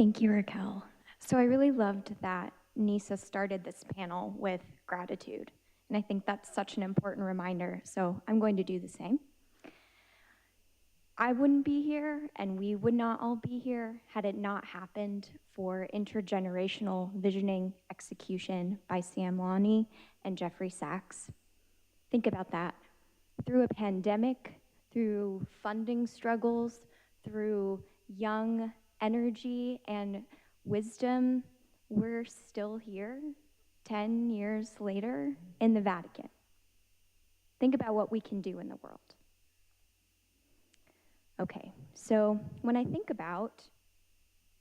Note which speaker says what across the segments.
Speaker 1: Thank you, Raquel. So I really loved that Nisa started this panel with gratitude. And I think that's such an important reminder. So I'm going to do the same. I wouldn't be here, and we would not all be here had it not happened for intergenerational visioning execution by Sam Loney and Jeffrey Sachs. Think about that. Through a pandemic, through funding struggles, through young energy and wisdom, we're still here 10 years later in the Vatican. Think about what we can do in the world. Okay, so when I think about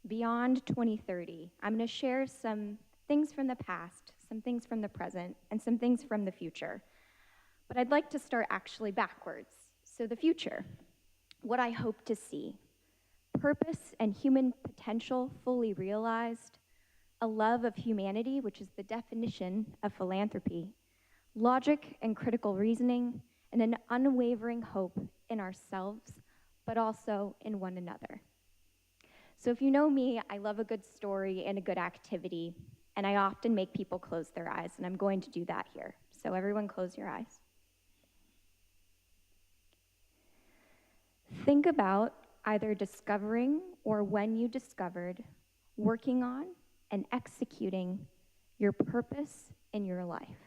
Speaker 1: beyond 2030, I'm going to share some things from the past, some things from the present, and some things from the future. But I'd like to start actually backwards. So the future, what I hope to see: purpose and human potential fully realized, a love of humanity, which is the definition of philanthropy, logic and critical reasoning, and an unwavering hope in ourselves, but also in one another. So if you know me, I love a good story and a good activity, and I often make people close their eyes, and I'm going to do that here. So everyone close your eyes. Think about either discovering or when you discovered, working on and executing your purpose in your life.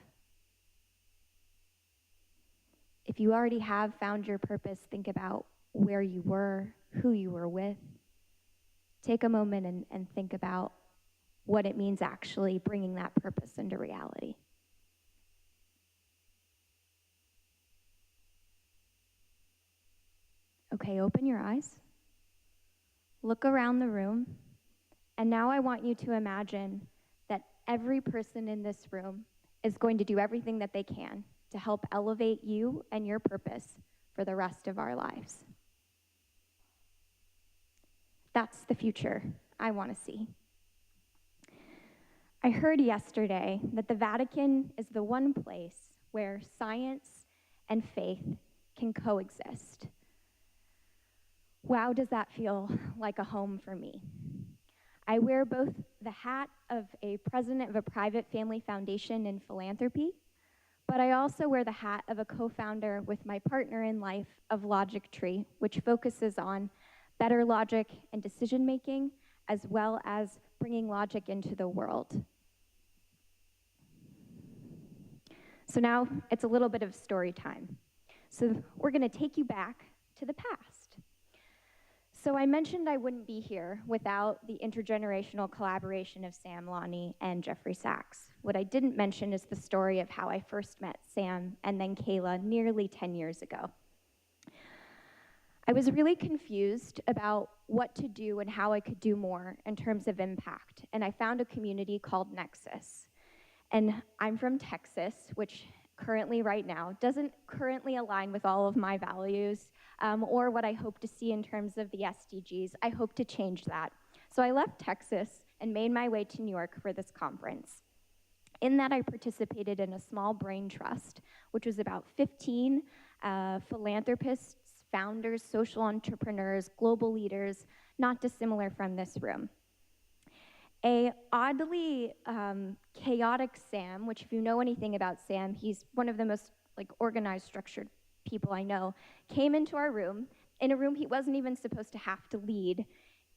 Speaker 1: If you already have found your purpose, think about where you were, who you were with. Take a moment and think about what it means actually bringing that purpose into reality. Okay, open your eyes. Look around the room. And now I want you to imagine that every person in this room is going to do everything that they can to help elevate you and your purpose for the rest of our lives. That's the future I want to see. I heard yesterday that the Vatican is the one place where science and faith can coexist. Wow, does that feel like a home for me? I wear both the hat of a president of a private family foundation in philanthropy, but I also wear the hat of a co-founder with my partner in life of Logic Tree, which focuses on better logic and decision making, as well as bringing logic into the world. So now it's a little bit of story time. So we're going to take you back to the past. So I mentioned I wouldn't be here without the intergenerational collaboration of Sam Loney and Jeffrey Sachs. What I didn't mention is the story of how I first met Sam and then Kayla nearly 10 years ago. I was really confused about what to do and how I could do more in terms of impact, and I found a community called Nexus. And I'm from Texas, which currently right now doesn't currently align with all of my values or what I hope to see in terms of the SDGs. I hope to change that. So I left Texas and made my way to New York for this conference. In that, I participated in a small brain trust, which was about 15 philanthropists, founders, social entrepreneurs, global leaders, not dissimilar from this room. A oddly chaotic Sam, which if you know anything about Sam, he's one of the most organized, structured people I know, came into our room, in a room he wasn't even supposed to have to lead,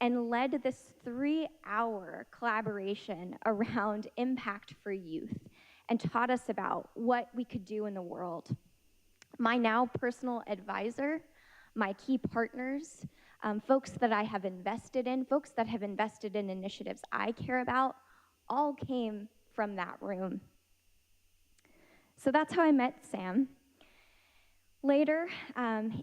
Speaker 1: and led this 3-hour collaboration around impact for youth and taught us about what we could do in the world. My now personal advisor, my key partners, folks that I have invested in, folks that have invested in initiatives I care about, all came from that room. So that's how I met Sam. Later,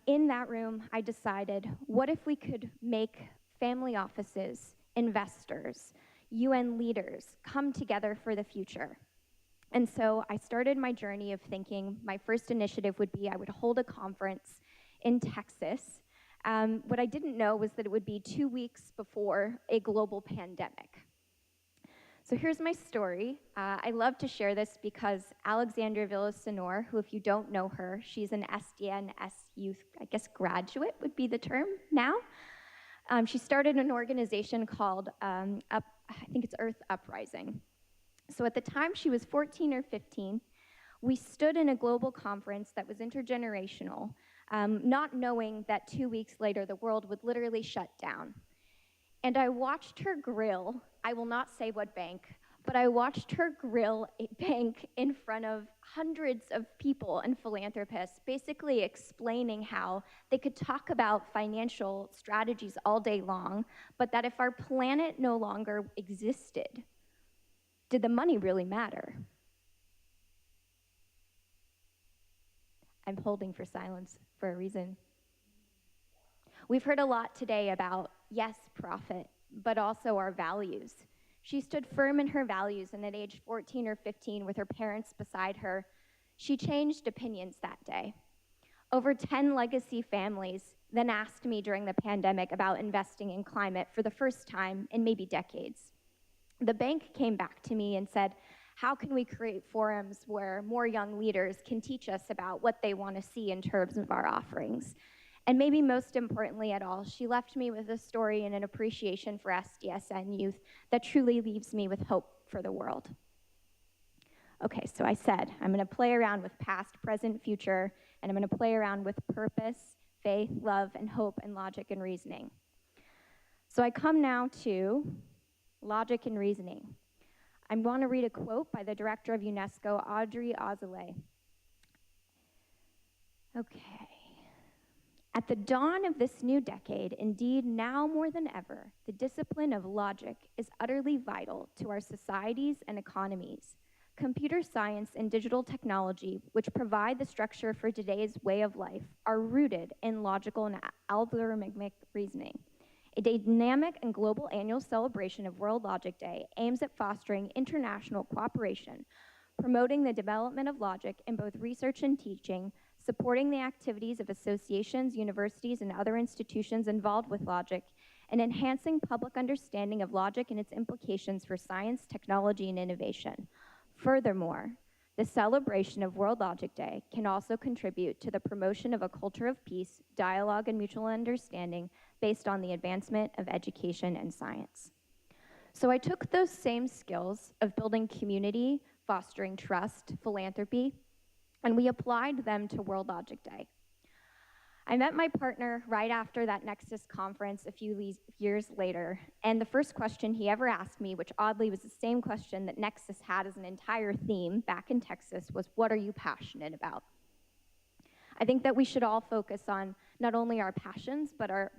Speaker 1: in that room, I decided, what if we could make family offices, investors, UN leaders come together for the future? And so I started my journey of thinking my first initiative would be I would hold a conference in Texas. What I didn't know was that it would be 2 weeks before a global pandemic. So here's my story. I love to share this because Alexandra Villasenor, who if you don't know her, she's an SDNS youth, I guess graduate would be the term now. She started an organization called I think it's Earth Uprising. So at the time she was 14 or 15, we stood in a global conference that was intergenerational, not knowing that 2 weeks later the world would literally shut down. And I watched her grill, I will not say what bank, but I watched her grill a bank in front of hundreds of people and philanthropists, basically explaining how they could talk about financial strategies all day long, but that if our planet no longer existed, did the money really matter? I'm holding for silence for a reason. We've heard a lot today about, yes, profit, but also our values. She stood firm in her values, and at age 14 or 15, with her parents beside her, she changed opinions that day. Over 10 legacy families then asked me during the pandemic about investing in climate for the first time in maybe decades. The bank came back to me and said, how can we create forums where more young leaders can teach us about what they want to see in terms of our offerings? And maybe most importantly at all, she left me with a story and an appreciation for SDSN youth that truly leaves me with hope for the world. Okay, so I said, I'm going to play around with past, present, future, and I'm going to play around with purpose, faith, love, and hope, and logic and reasoning. So I come now to logic and reasoning. I want to read a quote by the director of UNESCO, Audrey Azoulay. Okay. At the dawn of this new decade, indeed now more than ever, the discipline of logic is utterly vital to our societies and economies. Computer science and digital technology, which provide the structure for today's way of life, are rooted in logical and algorithmic reasoning. A dynamic and global annual celebration of World Logic Day aims at fostering international cooperation, promoting the development of logic in both research and teaching, supporting the activities of associations, universities, and other institutions involved with logic, and enhancing public understanding of logic and its implications for science, technology, and innovation. Furthermore, the celebration of World Logic Day can also contribute to the promotion of a culture of peace, dialogue, and mutual understanding based on the advancement of education and science. So I took those same skills of building community, fostering trust, philanthropy, and we applied them to World Logic Day. I met my partner right after that Nexus conference a few years later, and the first question he ever asked me, which oddly was the same question that Nexus had as an entire theme back in Texas, was, what are you passionate about? I think that we should all focus on not only our passions, but our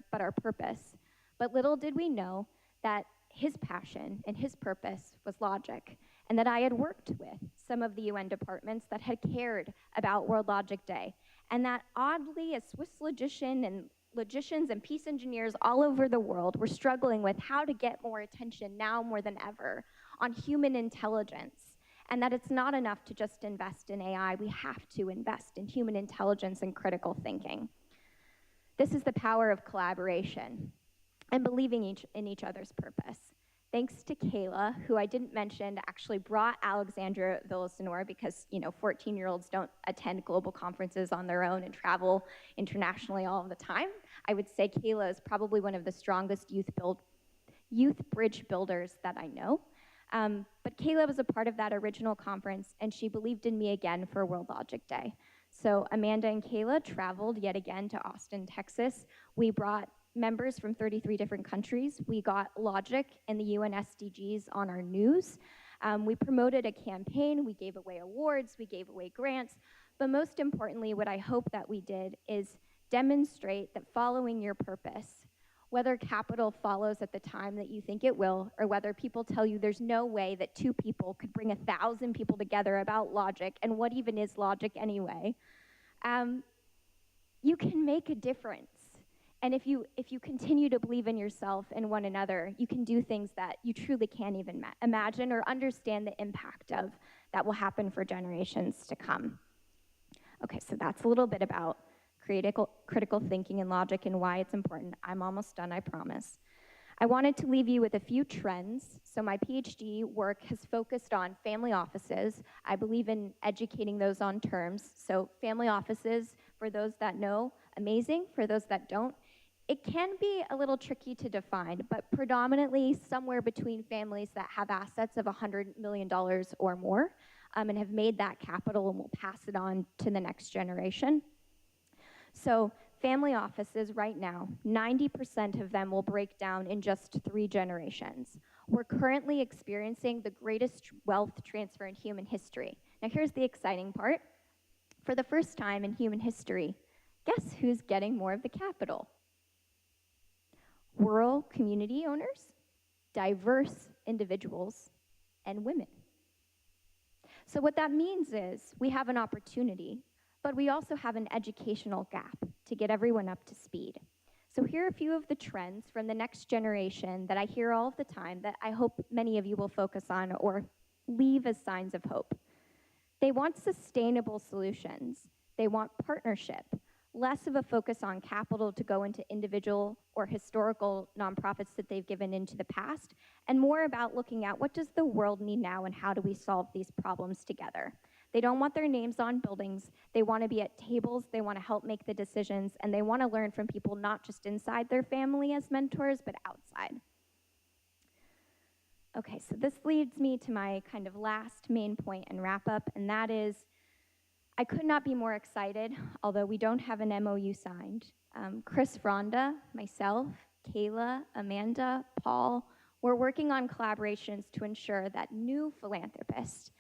Speaker 1: purpose. But little did we know that his passion and his purpose was logic, and that I had worked with some of the UN departments that had cared about World Logic Day, and that oddly, a Swiss logician and logicians and peace engineers all over the world were struggling with how to get more attention now more than ever on human intelligence, and that it's not enough to just invest in AI, we have to invest in human intelligence and critical thinking. This is the power of collaboration and believing in each other's purpose. Thanks to Kayla, who I didn't mention, actually brought Alexandra Villasenor because, 14-year-olds don't attend global conferences on their own and travel internationally all of the time. I would say Kayla is probably one of the strongest youth bridge builders that I know. But Kayla was a part of that original conference, and she believed in me again for World Logic Day. So Amanda and Kayla traveled yet again to Austin, Texas. We brought members from 33 different countries. We got logic and the UN SDGs on our news. We promoted a campaign, we gave away awards, we gave away grants, but most importantly, what I hope that we did is demonstrate that following your purpose, whether capital follows at the time that you think it will, or whether people tell you there's no way that two people could bring 1,000 people together about logic, and what even is logic anyway, you can make a difference. And if you continue to believe in yourself and one another, you can do things that you truly can't even imagine or understand the impact of that will happen for generations to come. Okay, so that's a little bit about critical thinking and logic and why it's important. I'm almost done, I promise. I wanted to leave you with a few trends. So my PhD work has focused on family offices. I believe in educating those on terms. So family offices, for those that know, amazing. For those that don't, It can be a little tricky to define, but predominantly somewhere between families that have assets of $100 million or more and have made that capital and will pass it on to the next generation. So family offices right now, 90% of them will break down in just 3 generations. We're currently experiencing the greatest wealth transfer in human history. Now here's the exciting part. For the first time in human history, guess who's getting more of the capital? Rural community owners, diverse individuals, and women. So what that means is we have an opportunity, but we also have an educational gap to get everyone up to speed. So here are a few of the trends from the next generation that I hear all of the time that I hope many of you will focus on or leave as signs of hope. They want sustainable solutions. They want partnership, less of a focus on capital to go into individual or historical nonprofits that they've given into the past, and more about looking at what does the world need now and how do we solve these problems together. They don't want their names on buildings. They want to be at tables. They want to help make the decisions, and they want to learn from people not just inside their family as mentors, but outside. Okay, so this leads me to my kind of last main point and wrap up, and that is I could not be more excited, although we don't have an MOU signed. Chris Fronda, myself, Kayla, Amanda, Paul, we're working on collaborations to ensure that new philanthropists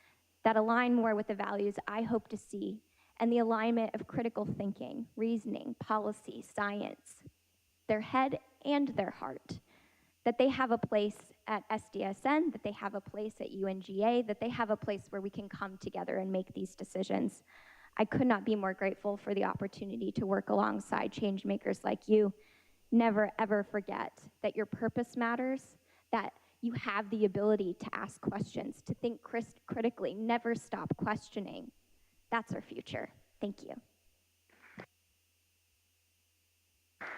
Speaker 1: that align more with the values I hope to see and the alignment of critical thinking, reasoning, policy, science, their head and their heart, that they have a place at SDSN, that they have a place at UNGA, that they have a place where we can come together and make these decisions. I could not be more grateful for the opportunity to work alongside change makers like you. Never, ever forget that your purpose matters, that you have the ability to ask questions, to think critically, never stop questioning. That's our future. Thank you.